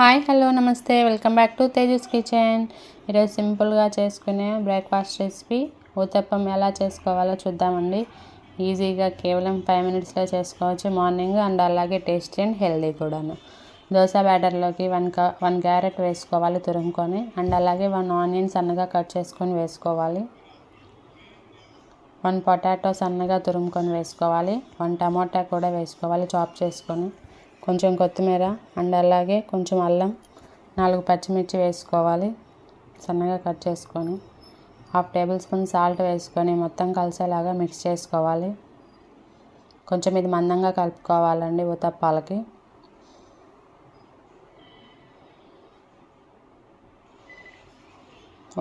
Hi hello నమస్తే welcome back to Tejas kitchen. ఈరోజు సింపుల్గా చేసుకునే బ్రేక్ఫాస్ట్ రెసిపీ ఊతప్పం ఎలా చేసుకోవాలో చూద్దామండి. ఈజీగా కేవలం 5 మినిట్స్లో చేసుకోవచ్చు. మార్నింగ్ అండ్ అలాగే టేస్టీ అండ్ హెల్దీ కూడాను. దోశ బ్యాటర్లోకి 1 క్యారెట్ వేసుకోవాలి తురుముకొని, అండ్ అలాగే 1 ఆనియన్ సన్నగా కట్ చేసుకొని వేసుకోవాలి. 1 పొటాటో సన్నగా తురుముకొని వేసుకోవాలి. 1 టమాటా కూడా వేసుకోవాలి చాప్ చేసుకొని, కొంచెం కొత్తిమీర అండ్ అలాగే కొంచెం అల్లం, 4 పచ్చిమిర్చి వేసుకోవాలి సన్నగా కట్ చేసుకొని, 1/2 టేబుల్ స్పూన్ సాల్ట్ వేసుకొని మొత్తం కలిసేలాగా మిక్స్ చేసుకోవాలి. కొంచెం ఇది మందంగా కలుపుకోవాలండి ఊతప్పాలకి.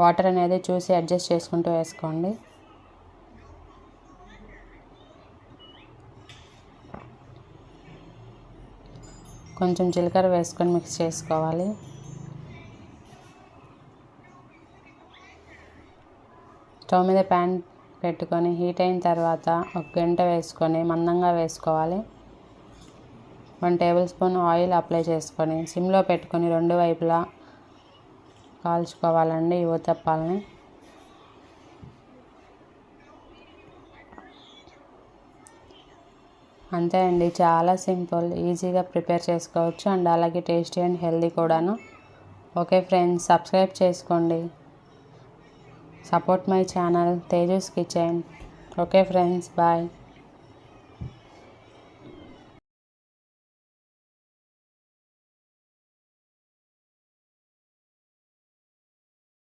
వాటర్ అనేది చూసి అడ్జస్ట్ చేసుకుంటూ వేసుకోండి. కొంచెం జీలకర్ర వేసుకొని మిక్స్ చేసుకోవాలి. స్టవ్ మీద ప్యాన్ పెట్టుకొని హీట్ అయిన తర్వాత 1 గంట వేసుకొని మందంగా వేసుకోవాలి. 1 టేబుల్ స్పూన్ ఆయిల్ అప్లై చేసుకొని సిమ్లో పెట్టుకొని 2 వైపులా కాల్చుకోవాలండి ఈ ఊతప్పాలని. అంతే అండి, చాలా సింపుల్, ఈజీగా ప్రిపేర్ చేసుకోవచ్చు అండ్ అలాగే టేస్టీ అండ్ హెల్దీ కూడాను. ఓకే ఫ్రెండ్స్, సబ్స్క్రైబ్ చేసుకోండి. Support my channel Tejas Kitchen. Okay friends, bye.